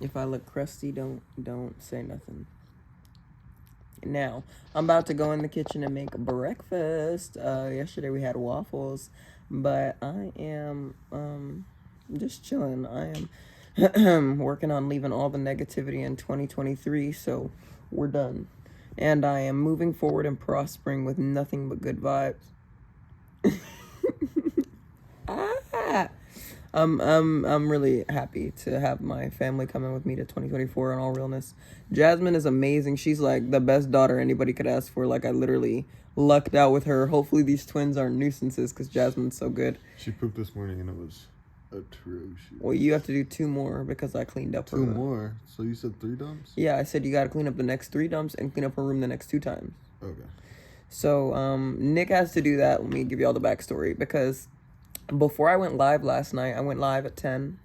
If I look crusty, don't say nothing. Now, I'm about to go in the kitchen and make breakfast. Yesterday we had waffles, but I am just chilling. I am working on leaving all the negativity in 2023, so we're done. And I am moving forward and prospering with nothing but good vibes. I'm really happy to have my family coming with me to 2024 in all realness. Jasmine is amazing. She's like the best daughter anybody could ask for. Like I literally lucked out with her. Hopefully these twins aren't nuisances because Jasmine's so good. She pooped this morning and it was atrocious. Well, you have to do 2 more because I cleaned up her room. 2 more? So you said 3 dumps? Yeah, I said you got to clean up the next 3 dumps and clean up her room the next 2 times. Okay. So Nick has to do that. Let me give you all the backstory because before I went live last night, I went live at 10.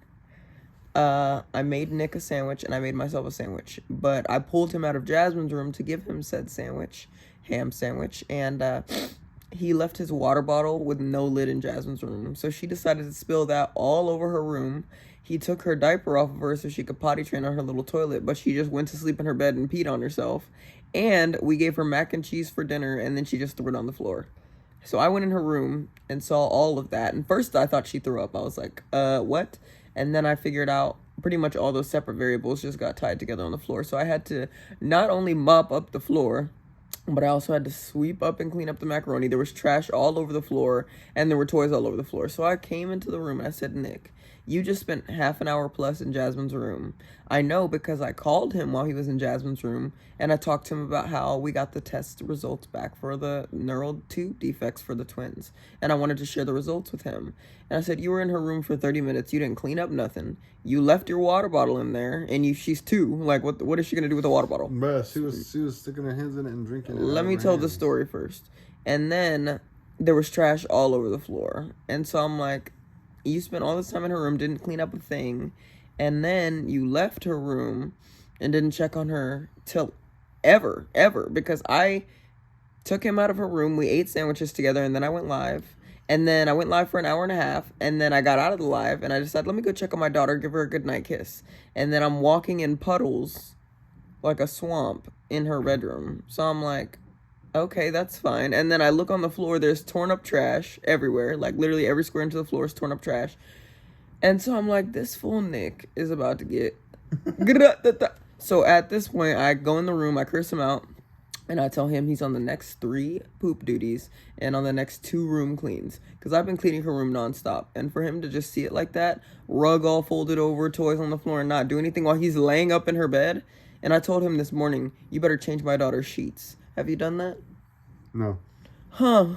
I made Nick a sandwich and I made myself a sandwich. But I pulled him out of Jasmine's room to give him said sandwich, ham sandwich. And he left his water bottle with no lid in Jasmine's room. So she decided to spill that all over her room. He took her diaper off of her so she could potty train on her little toilet. But she just went to sleep in her bed and peed on herself. And we gave her mac and cheese for dinner and then she just threw it on the floor. So I went in her room and saw all of that. And first I thought she threw up. I was like, what? And then I figured out pretty much all those separate variables just got tied together on the floor. So I had to not only mop up the floor, but I also had to sweep up and clean up the macaroni. There was trash all over the floor and there were toys all over the floor. So I came into the room and I said, Nick, you just spent half an hour plus in Jasmine's room. I know because I called him while he was in Jasmine's room and I talked to him about how we got the test results back for the neural tube defects for the twins. And I wanted to share the results with him. And I said, you were in her room for 30 minutes. You didn't clean up nothing. You left your water bottle in there and she's 2. Like, what is she going to do with the water bottle? Bruh, she was sticking her hands in it and drinking it. Let me tell the story first. And then there was trash all over the floor. And so I'm like, you spent all this time in her room, didn't clean up a thing, and then you left her room and didn't check on her till ever, because I took him out of her room, we ate sandwiches together, and then I went live, and then I went live for an hour and a half, and then I got out of the live, and I decided, let me go check on my daughter, give her a goodnight kiss, and then I'm walking in puddles like a swamp in her bedroom, so I'm like, okay, that's fine. And then I look on the floor, there's torn up trash everywhere. Like literally every square inch of the floor is torn up trash. And so I'm like, this fool Nick is about to get... So at this point, I go in the room, I curse him out, and I tell him he's on the next 3 poop duties and on the next 2 room cleans. Because I've been cleaning her room nonstop. And for him to just see it like that, rug all folded over, toys on the floor, and not do anything while he's laying up in her bed. And I told him this morning, you better change my daughter's sheets. Have you done that? No. Huh.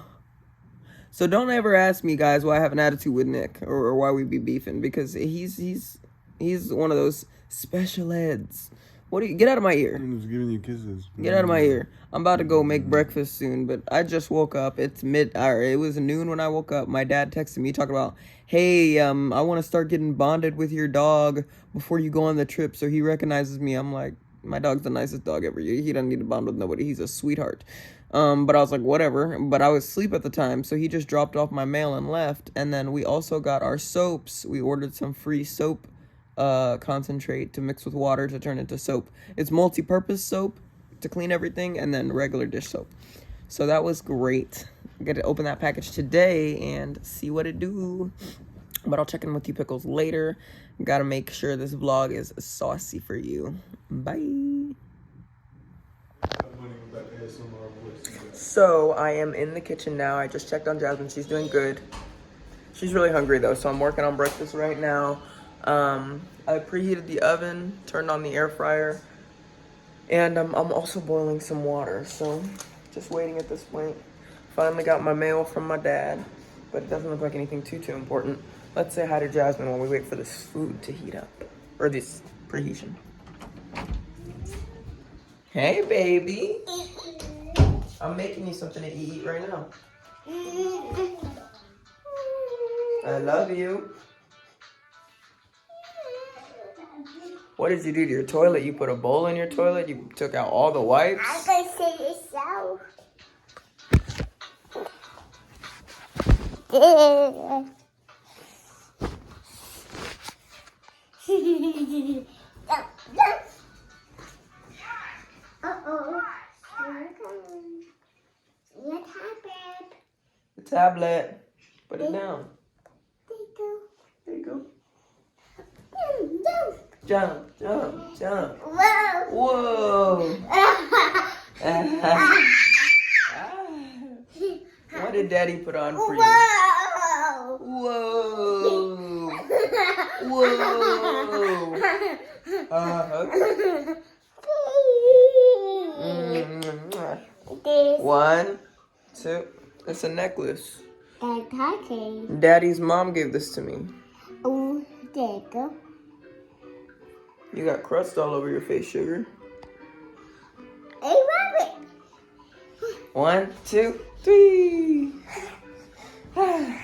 So don't ever ask me, guys, why I have an attitude with Nick or why we be beefing, because he's one of those special eds. What do you get out of my ear? I'm just giving you kisses. Get out of my ear. I'm about to go make breakfast soon, but I just woke up. It's it was noon when I woke up. My dad texted me talking about, hey, I want to start getting bonded with your dog before you go on the trip so he recognizes me. I'm like, my dog's the nicest dog ever. He doesn't need to bond with nobody. He's a sweetheart. But I was like, whatever. But I was asleep at the time, so he just dropped off my mail and left. And then we also got our soaps. We ordered some free soap concentrate to mix with water to turn into soap. It's multi-purpose soap to clean everything, and then regular dish soap. So that was great. I get to open that package today and see what it do. But I'll check in with you pickles later. Gotta make sure this vlog is saucy for you. Bye. So I am in the kitchen now. I just checked on Jasmine. She's doing good. She's really hungry though, so I'm working on breakfast right now. I preheated the oven, turned on the air fryer, and I'm also boiling some water. So just waiting at this point. Finally got my mail from my dad, but it doesn't look like anything too important. Let's say hi to Jasmine while we wait for this food to heat up, or this preheating. Hey, baby. I'm making you something to eat right now. I love you. What did you do to your toilet? You put a bowl in your toilet? You took out all the wipes? I'm going to say it yourself. tablet. Put it down. There you go. Jump, jump, jump. Whoa. What did Daddy put on for you? Whoa. Whoa. Okay. 1, 2. It's a necklace. Daddy's mom gave this to me. Oh, there you go. You got crust all over your face, sugar. Hey, rabbit. 1, 2, 3. Can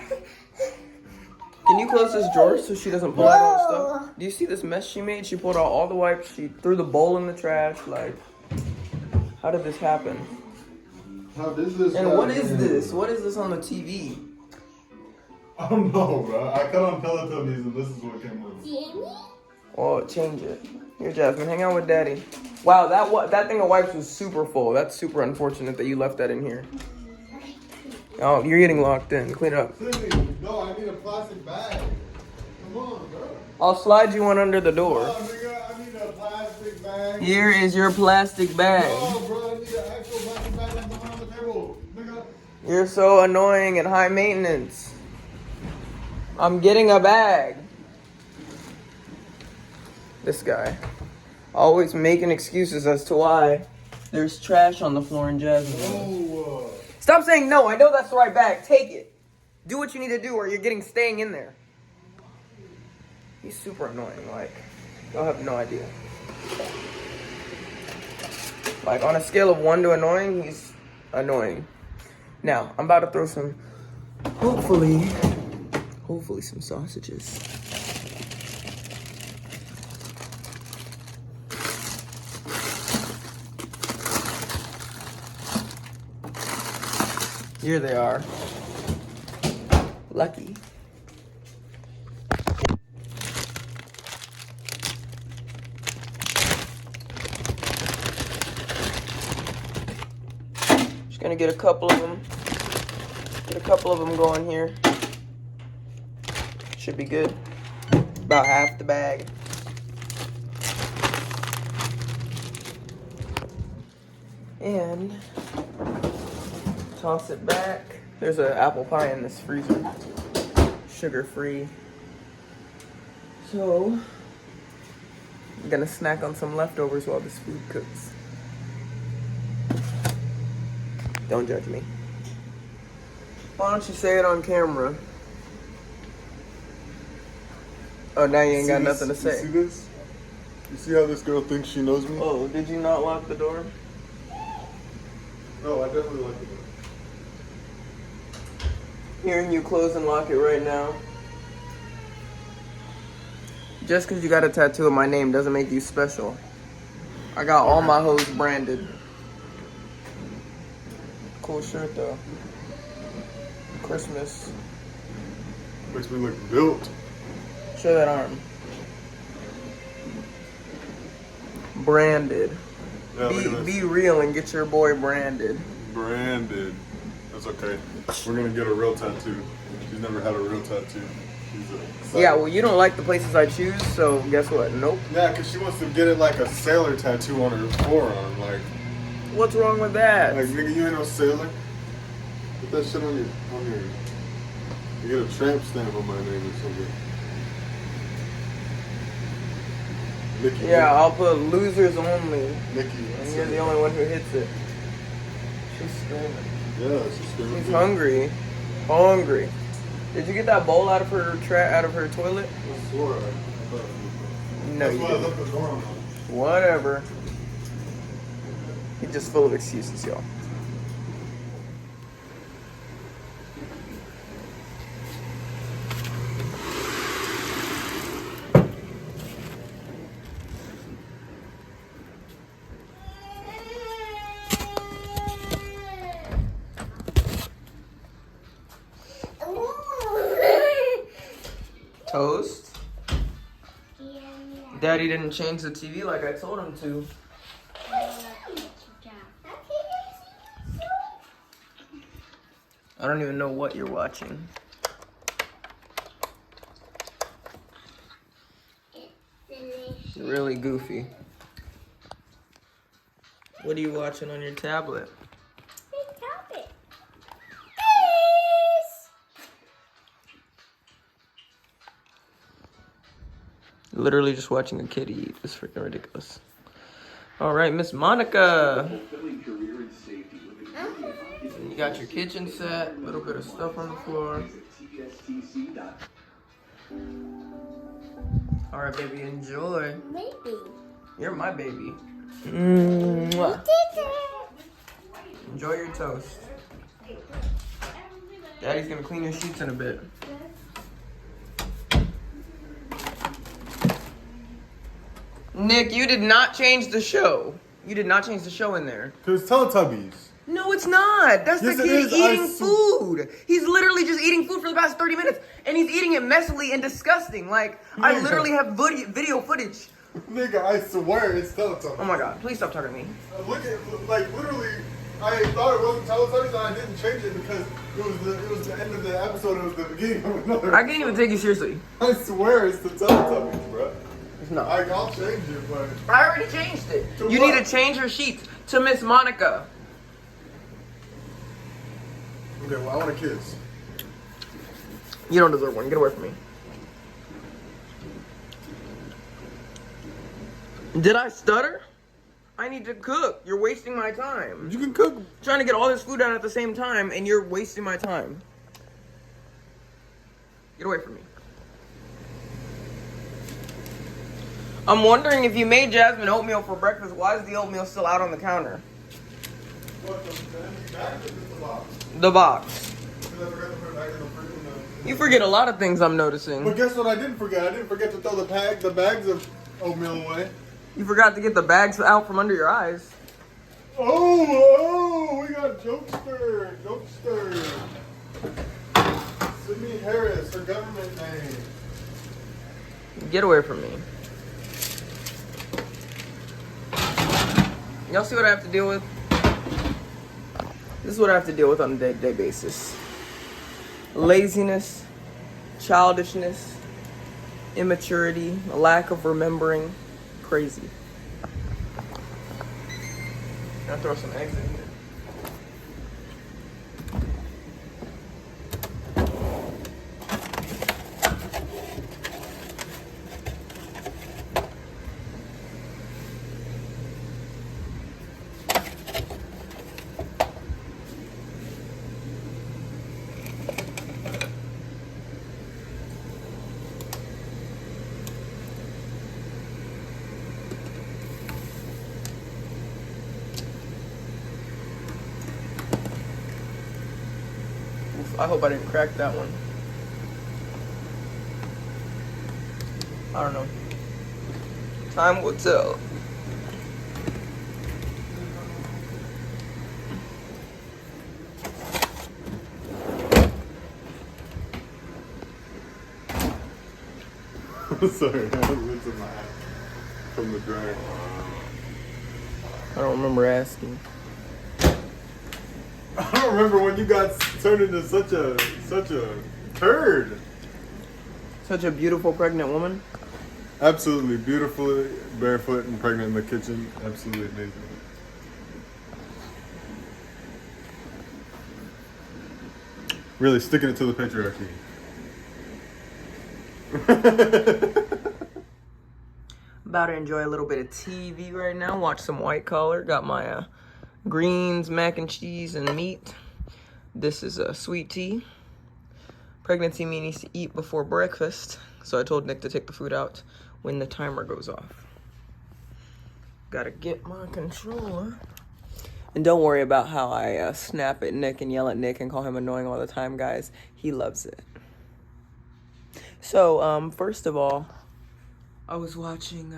you close this drawer so she doesn't pull out all the stuff? Do you see this mess she made? She pulled out all the wipes. She threw the bowl in the trash. Like, how did this happen? How does this? And what is this? What is this on the TV? I don't know, bro. I cut on Teletubbies and this is what came up. Oh, change it. Here, Jasmine, hang out with Daddy. Wow, that thing of wipes was super full. That's super unfortunate that you left that in here. Oh, you're getting locked in. Clean it up. Sidney, no, I need a plastic bag. Come on, bro. I'll slide you one under the door. Oh, nigga, I need a plastic bag. Here is your plastic bag. Oh, bro, I need an actual plastic bag that's behind the table. Nigga. You're so annoying and high maintenance. I'm getting a bag. This guy. Always making excuses as to why there's trash on the floor in Jasmine. Oh, Stop saying no. I know that's the right bag. Take it. Do what you need to do or you're staying in there. He's super annoying. Like, y'all have no idea. Like, on a scale of 1 to annoying, he's annoying. Now, I'm about to throw some, hopefully some sausages. Here they are. Lucky. Just gonna get a couple of them. Get a couple of them going here. Should be good. About half the bag. And toss it back. There's an apple pie in this freezer. Sugar-free. So, I'm gonna snack on some leftovers while this food cooks. Don't judge me. Why don't you say it on camera? Oh, now you ain't got nothing to say. You see this? You see how this girl thinks she knows me? Oh, did you not lock the door? No, I definitely like it. Hearing you close and lock it right now. Just because you got a tattoo of my name doesn't make you special. I got all my hoes branded. Cool shirt though. Christmas. Makes me look built. Show that arm. Branded. Yeah, look at this. Be real and get your boy branded. Branded. That's okay. We're gonna get a real tattoo. She's never had a real tattoo. Yeah, well, you don't like the places I choose, so guess what? Nope. Yeah, because she wants to get it like a sailor tattoo on her forearm. Like, What's wrong with that? like nigga, you ain't no sailor. Put that shit on your. You get a tramp stamp on my name or something. Nikki. Yeah, I'll put losers only. Nikki. And you're the only one who hits it. She's screaming. Yeah, she's screaming. She's hungry. Hungry. Did you get that bowl out of her toilet? I swore. No, you That's why I didn't. left the door on. Whatever. He's just full of excuses, y'all. Toast. Daddy didn't change the TV like I told him to. I don't even know what you're watching. You're really goofy. What are you watching on your tablet? Literally just watching a kid eat is freaking ridiculous. All right, Miss Monica. You got your kitchen set, a little bit of stuff on the floor. All right, baby, enjoy. Maybe. You're my baby. You Mwah. did it. Enjoy your toast. Daddy's gonna clean your sheets in a bit. Nick, you did not change the show. You did not change the show in there. Cause Teletubbies. No, it's not. That's Yes, the it kid is. eating food. He's literally just eating food for the past 30 minutes, and he's eating it messily and disgusting. Like, I Nigga. literally have video footage. Nigga, I swear it's Teletubbies. Oh my god, please stop talking to me. Look at, like, literally, I thought it wasn't Teletubbies and I didn't change it because it was the end of the episode. It was the beginning of another. I can't even take you seriously. I swear it's the Teletubbies, bro. It's not. I'll change it, but I already changed it. To You what? need to change your sheets to Miss Monica. okay. Well, I want a kiss. You don't deserve one. Get away from me. Did I stutter? I need to cook. You're wasting my time. You can cook. Trying to get all this food done at the same time, and you're wasting my time. Get away from me. I'm wondering if you made Jasmine oatmeal for breakfast, why is the oatmeal still out on the counter? What, the empty bag or just the box? The box. Because I forgot to put it back in the fridge. You forget a lot of things, I'm noticing. But guess what I didn't forget? I didn't forget to throw the bags of oatmeal away. You forgot to get the bags out from under your eyes. Oh, we got Jokester. Sjiadyasmr, her government name. Get away from me. Y'all see what I have to deal with? This is what I have to deal with on a day-to-day basis. Laziness, childishness, immaturity, a lack of remembering. Crazy. I'll throw some eggs in here. I hope I didn't crack that one. I don't know. Time will tell. Sorry, I was rinsing my eye from the dryer. I don't remember asking. I don't remember when you got turned into such a turd. Such a beautiful pregnant woman. Absolutely beautiful, barefoot and pregnant in the kitchen. Absolutely amazing. Really sticking it to the patriarchy. About to enjoy a little bit of TV right now. Watch some White Collar. Got my greens, mac and cheese, and meat. This is a sweet tea. Pregnancy me needs to eat before breakfast, so I told Nick to take the food out when the timer goes off. Gotta get my controller. And don't worry about how I snap at Nick and yell at Nick and call him annoying all the time, guys. He loves it. So, first of all, I was watching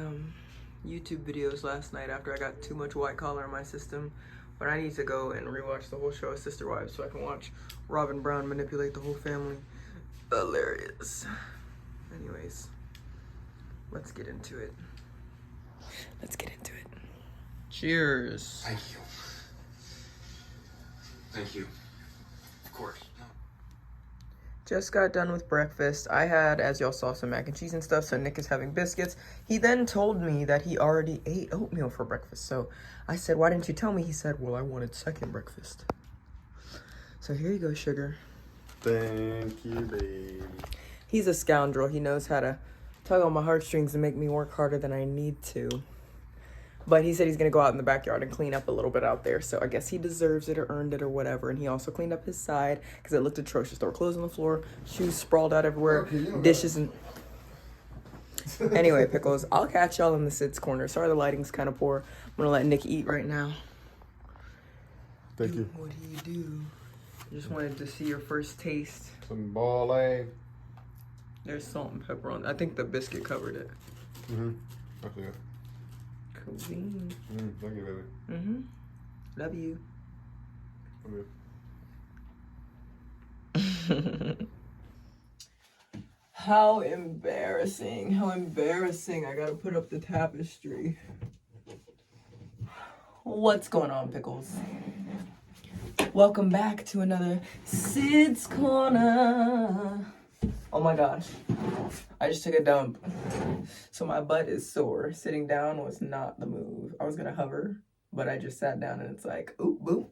YouTube videos last night after I got too much White Collar in my system. But I need to go and rewatch the whole show of Sister Wives so I can watch Robin Brown manipulate the whole family. Hilarious. Anyways, let's get into it. Cheers. Thank you. Thank you. Of course. No. Just got done with breakfast. I had, as y'all saw, some mac and cheese and stuff, so Nick is having biscuits. He then told me that he already ate oatmeal for breakfast. So I said, why didn't you tell me? He said, well, I wanted second breakfast. So here you go, sugar. Thank you, baby. He's a scoundrel. He knows how to tug on my heartstrings and make me work harder than I need to. But he said he's going to go out in the backyard and clean up a little bit out there. So I guess he deserves it or earned it or whatever. And he also cleaned up his side because it looked atrocious. There were clothes on the floor, shoes sprawled out everywhere, dishes and... Anyway, Pickles, I'll catch y'all in the Sid's corner. Sorry the lighting's kind of poor. I'm going to let Nick eat right now. Thank you. What do you do? Just wanted to see your first taste. Some ball egg. There's salt and pepper on it. I think the biscuit covered it. Mm-hmm. Okay. Cool beans. Thank you, baby. Mm-hmm. Love you. Okay. How embarrassing. How embarrassing. I gotta put up the tapestry. What's going on, Pickles? Welcome back to another Sid's Corner. Oh my gosh. I just took a dump. So my butt is sore. Sitting down was not the move. I was gonna hover, but I just sat down and it's like, oop, boop,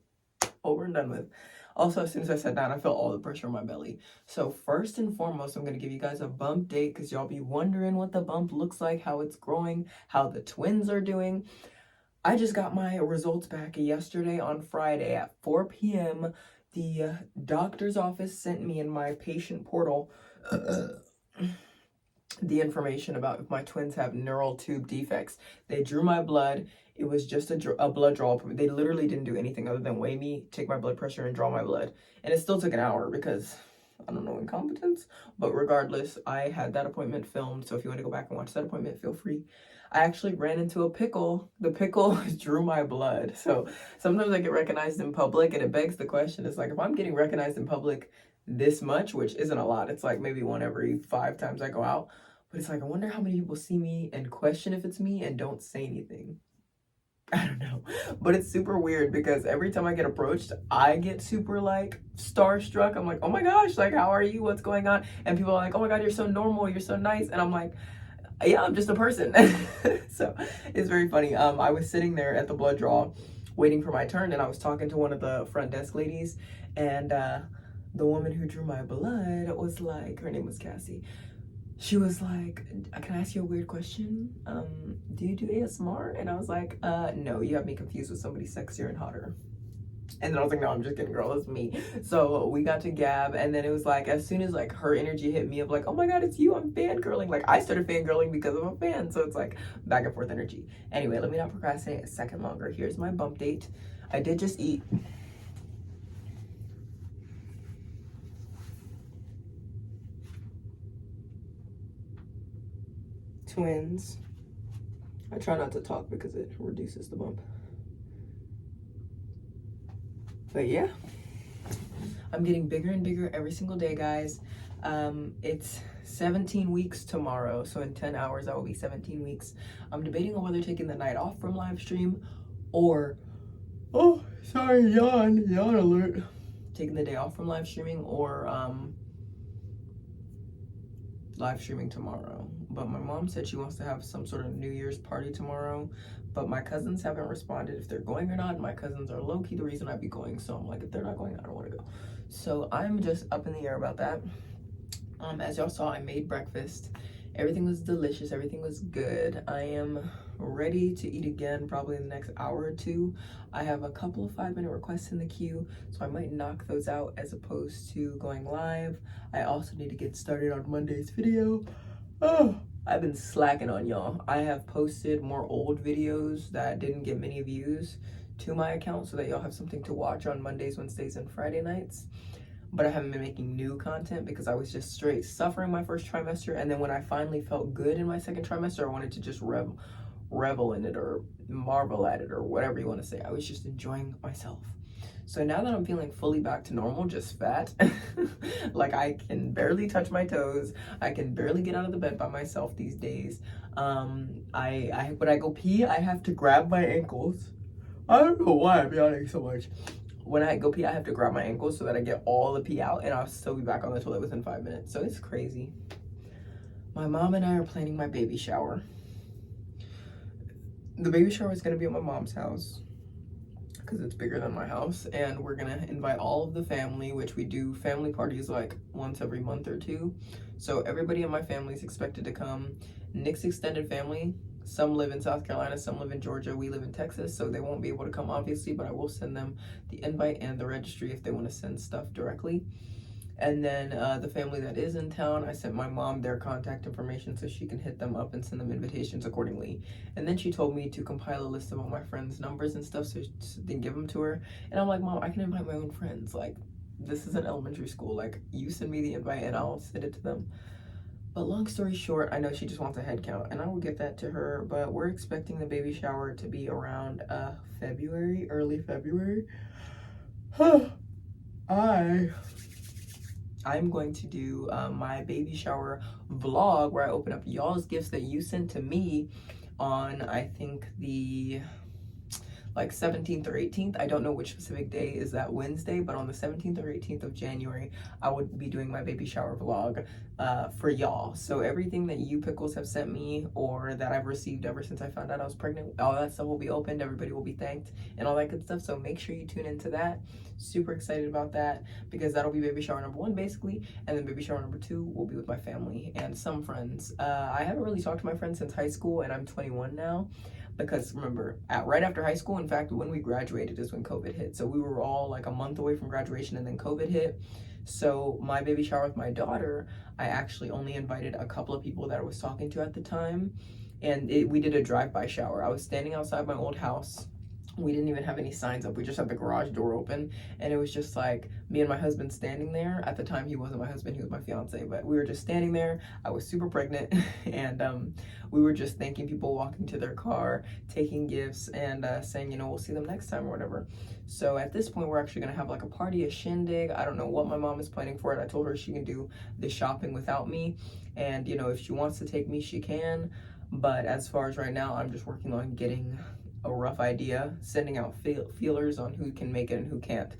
over and done with. Also, as soon as I sat down, I felt all the pressure in my belly. So first and foremost, I'm gonna give you guys a bump date because y'all be wondering what the bump looks like, how it's growing, how the twins are doing. I just got my results back yesterday on Friday at 4 p.m. The doctor's office sent me in my patient portal the information about if my twins have neural tube defects. They drew my blood. It was just a blood draw. They literally didn't do anything other than weigh me, take my blood pressure, and draw my blood. And it still took an hour because, I don't know, incompetence. But regardless, I had that appointment filmed. So if you want to go back and watch that appointment, feel free. I actually ran into a pickle. The pickle drew my blood. So sometimes I get recognized in public, and it begs the question, it's like, if I'm getting recognized in public this much, which isn't a lot, it's like maybe one every 5 times I go out, but it's like, I wonder how many people see me and question if it's me and don't say anything. I don't know, but it's super weird because every time I get approached, I get super like starstruck. I'm like, oh my gosh, like, how are you? What's going on? And people are like, oh my God, you're so normal. You're so nice. And I'm like, yeah, I'm just a person. So it's very funny. I was sitting there at the blood draw waiting for my turn, and I was talking to one of the front desk ladies, and the woman who drew my blood was like, her name was Cassie. She was like, can I ask you a weird question? Do you do ASMR? And I was like, no, you have me confused with somebody sexier and hotter. And then I was like, no, I'm just kidding, girl, it's me. So we got to gab, and then it was like, as soon as like her energy hit me of like, oh my God, it's you, I'm fangirling. Like, I started fangirling because I'm a fan. So it's like back and forth energy. Anyway, let me not procrastinate a second longer. Here's my bump date. I did just eat. Twins. I try not to talk because it reduces the bump. But yeah, I'm getting bigger and bigger every single day, guys. It's 17 weeks tomorrow, so in 10 hours I will be 17 weeks. I'm debating on whether taking the night off from live stream or, oh, sorry, yawn alert. Taking the day off from live streaming or live streaming tomorrow. But my mom said she wants to have some sort of New Year's party tomorrow, but my cousins haven't responded if they're going or not. My cousins are low-key the reason I'd be going, so I'm like, if they're not going, I don't want to go. So I'm just up in the air about that. As y'all saw, I made breakfast. Everything was delicious. Everything was good. I am ready to eat again probably in the next hour or two. I have a couple of 5-minute requests in the queue, so I might knock those out as opposed to going live. I also need to get started on Monday's video. Oh, I've been slacking on y'all. I have posted more old videos that didn't get many views to my account so that y'all have something to watch on Mondays, Wednesdays, and Friday nights. But I haven't been making new content because I was just straight suffering my first trimester. And then when I finally felt good in my second trimester, I wanted to just revel in it or marvel at it or whatever you want to say. I was just enjoying myself. So now that I'm feeling fully back to normal, just fat, like I can barely touch my toes, I can barely get out of the bed by myself these days. When I go pee, I have to grab my ankles. I don't know why I'm yawning so much. when I go pee, I have to grab my ankles so that I get all the pee out, and I'll still be back on the toilet within 5 minutes. So it's crazy. My mom and I are planning my baby shower. The baby shower is gonna be at my mom's house because it's bigger than my house, and we're gonna invite all of the family, which we do family parties like once every month or two. So everybody in my family is expected to come. Nick's extended family, some live in South Carolina, some live in Georgia, we live in Texas, so they won't be able to come obviously, but I will send them the invite and the registry if they want to send stuff directly. And then the family that is in town, I sent my mom their contact information so she can hit them up and send them invitations accordingly. And then she told me to compile a list of all my friends' numbers and stuff so they can give them to her. And I'm like, Mom, I can invite my own friends. Like, this is an elementary school. Like, you send me the invite and I'll send it to them. But long story short, I know she just wants a head count, and I will get that to her. But we're expecting the baby shower to be around February, early February. I'm going to do my baby shower vlog where I open up y'all's gifts that you sent to me on, I think, the like 17th or 18th. I don't know which specific day is that Wednesday, but on the 17th or 18th of January, I would be doing my baby shower vlog for y'all. So everything that you pickles have sent me or that I've received ever since I found out I was pregnant, all that stuff will be opened, everybody will be thanked and all that good stuff. So make sure you tune into that. Super excited about that because that'll be baby shower number 1 basically, and then baby shower number 2 will be with my family and some friends. I haven't really talked to my friends since high school, and I'm 21 now. Because remember, right after high school, in fact, when we graduated is when COVID hit. So we were all like a month away from graduation and then COVID hit. So my baby shower with my daughter, I actually only invited a couple of people that I was talking to at the time. And we did a drive-by shower. I was standing outside my old house. We didn't even have any signs up. We just had the garage door open. And it was just like me and my husband standing there. At the time, he wasn't my husband, he was my fiance. But we were just standing there. I was super pregnant. And we were just thanking people walking to their car, taking gifts, and saying, you know, we'll see them next time or whatever. So at this point, we're actually going to have like a party, a shindig. I don't know what my mom is planning for it. I told her she can do the shopping without me. And, you know, if she wants to take me, she can. But as far as right now, I'm just working on getting a rough idea, sending out feelers on who can make it and who can't.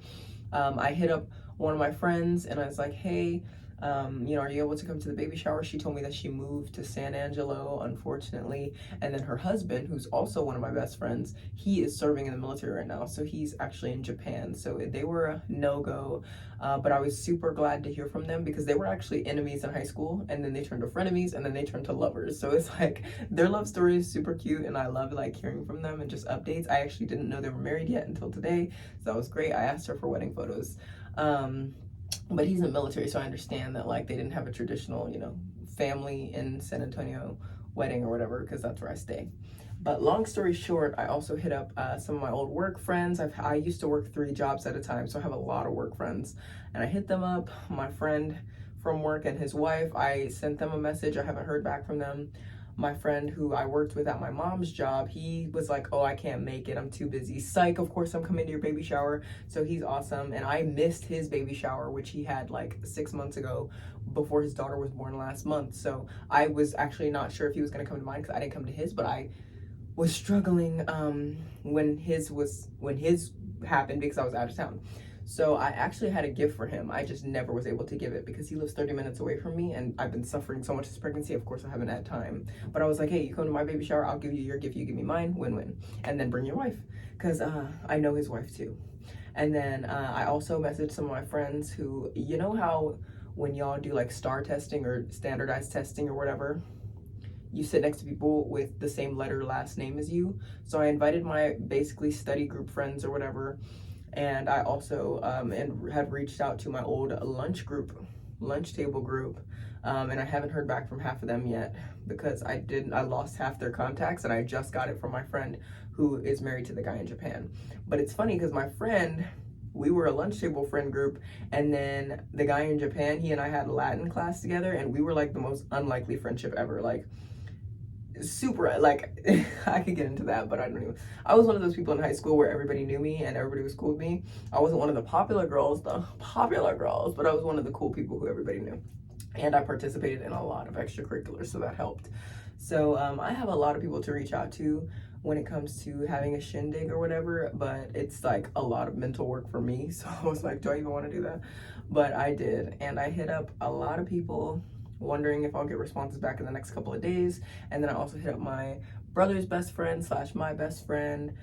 I hit up one of my friends and I was like, hey, you know, are you able to come to the baby shower? She told me that she moved to San Angelo, unfortunately. And then her husband, who's also one of my best friends, he is serving in the military right now. So he's actually in Japan. So they were a no-go. But I was super glad to hear from them because they were actually enemies in high school. And then they turned to frenemies and then they turned to lovers. So it's like their love story is super cute. And I love like hearing from them and just updates. I actually didn't know they were married yet until today. So that was great. I asked her for wedding photos. But he's in the military, so I understand that like they didn't have a traditional, you know, family in San Antonio wedding or whatever, because that's where I stay. But long story short, I also hit up some of my old work friends. I used to work 3 jobs at a time, so I have a lot of work friends. And I hit them up. My friend from work and his wife, I sent them a message. I haven't heard back from them. My friend who I worked with at my mom's job, he was like, oh, I can't make it, I'm too busy. Psych, of course I'm coming to your baby shower. So he's awesome. And I missed his baby shower, which he had like 6 months ago before his daughter was born last month. So I was actually not sure if he was gonna come to mine because I didn't come to his, but I was struggling when his happened because I was out of town. So I actually had a gift for him. I just never was able to give it because he lives 30 minutes away from me and I've been suffering so much this pregnancy. Of course, I haven't had time. But I was like, hey, you come to my baby shower, I'll give you your gift, you give me mine, win-win. And then bring your wife because I know his wife too. And then I also messaged some of my friends who, you know how when y'all do like STAR testing or standardized testing or whatever, you sit next to people with the same letter last name as you. So I invited my basically study group friends or whatever. And I also had reached out to my old lunch table group, and I haven't heard back from half of them yet because I lost half their contacts and I just got it from my friend who is married to the guy in Japan. But it's funny because my friend, we were a lunch table friend group, and then the guy in Japan, he and I had Latin class together, and we were like the most unlikely friendship ever. Like super, like I could get into that, but I don't even. I was one of those people in high school where everybody knew me and everybody was cool with me. I wasn't one of the popular girls, but I was one of the cool people who everybody knew. And I participated in a lot of extracurriculars, so that helped. So I have a lot of people to reach out to. when it comes to having a shindig or whatever, but it's like a lot of mental work for me. So I was like, do I even want to do that? But I did, and I hit up a lot of people wondering if I'll get responses back in the next couple of days. And then I also hit up my brother's best friend / my best friend.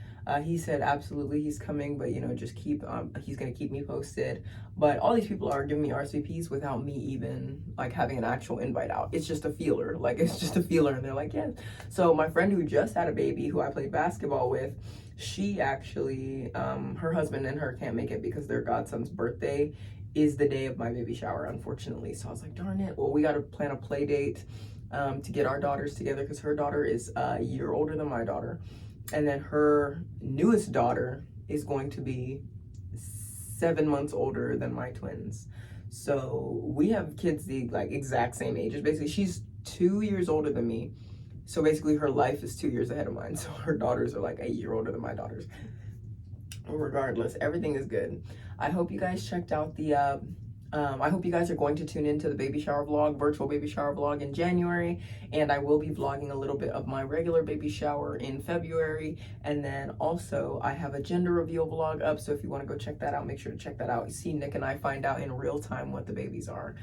He said absolutely he's coming, but you know, just keep he's gonna keep me posted. But all these people are giving me RSVPs without me even like having an actual invite out. It's just a feeler, like it's just a feeler, and they're like, yeah. So my friend who just had a baby, who I played basketball with, she actually her husband and her can't make it because their godson's birthday is the day of my baby shower, unfortunately. So I was like, darn it. Well, we got to plan a play date to get our daughters together, because her daughter is a year older than my daughter. And then her newest daughter is going to be 7 months older than my twins. So we have kids the like exact same ages. Basically, she's 2 years older than me. So basically her life is 2 years ahead of mine. So her daughters are like a year older than my daughters. Regardless, everything is good. I hope you guys checked out the I hope you guys are going to tune into the baby shower vlog, virtual baby shower vlog in January, and I will be vlogging a little bit of my regular baby shower in February. And then also I have a gender reveal vlog up, so if you want to go check that out, make sure to check that out. You see Nick and I find out in real time what the babies are.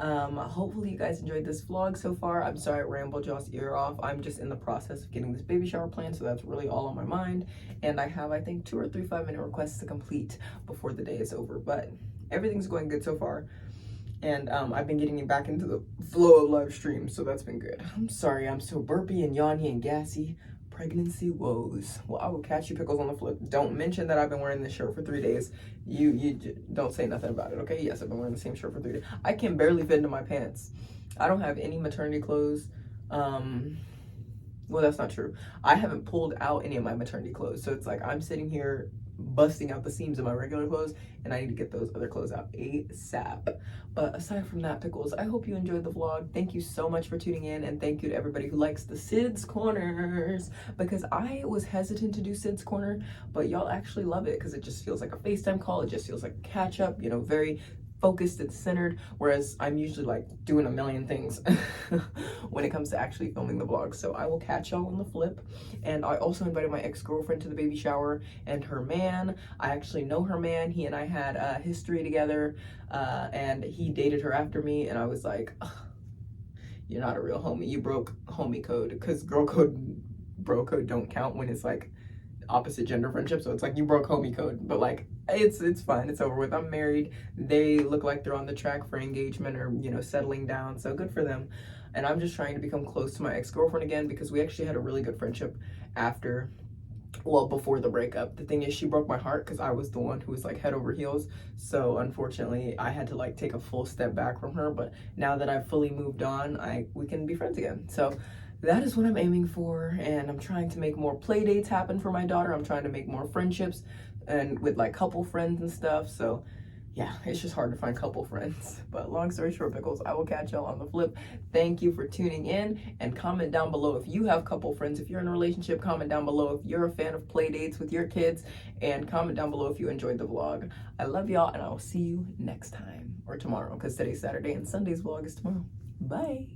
Hopefully you guys enjoyed this vlog so far. I'm sorry I rambled y'all's ear off. I'm just in the process of getting this baby shower planned, so that's really all on my mind. And I have, I think, 2 or 3 5-minute requests to complete before the day is over, but everything's going good so far. And I've been getting back into the flow of live streams, so that's been good. I'm sorry I'm so burpy and yawny and gassy. Pregnancy woes. Well, I will catch you pickles on the flip. Don't mention that I've been wearing this shirt for 3 days. You don't say nothing about it, okay? Yes, I've been wearing the same shirt for 3 days. I can barely fit into my pants. I don't have any maternity clothes. Well, that's not true. I haven't pulled out any of my maternity clothes, so it's like I'm sitting here busting out the seams of my regular clothes, and I need to get those other clothes out ASAP. But aside from that, pickles, I hope you enjoyed the vlog. Thank you so much for tuning in, and thank you to everybody who likes the Sid's Corners, because I was hesitant to do Sid's Corner, but y'all actually love it because it just feels like a FaceTime call. It just feels like catch up, you know, very focused and centered, whereas I'm usually like doing a million things when it comes to actually filming the vlog. So I will catch y'all on the flip. And I also invited my ex-girlfriend to the baby shower and her man. I actually know her man. He and I had a history together, and he dated her after me, and I was like, you're not a real homie. You broke homie code, because girl code, bro code don't count when it's like opposite gender friendship. So it's like you broke homie code, but like it's fine, it's over with. I'm married. They look like they're on the track for engagement, or you know, settling down, so good for them. And I'm just trying to become close to my ex-girlfriend again, because we actually had a really good friendship after, well, before the breakup. The thing is, she broke my heart because I was the one who was like head over heels. So unfortunately I had to like take a full step back from her, but now that I've fully moved on, we can be friends again. So that is what I'm aiming for, and I'm trying to make more play dates happen for my daughter. I'm trying to make more friendships and with like couple friends and stuff. So yeah, it's just hard to find couple friends. But long story short, pickles, I will catch y'all on the flip. Thank you for tuning in, and comment down below if you have couple friends. If you're in a relationship, comment down below if you're a fan of play dates with your kids, and comment down below if you enjoyed the vlog. I love y'all, and I will see you next time, or tomorrow, because today's Saturday and Sunday's vlog is tomorrow. Bye.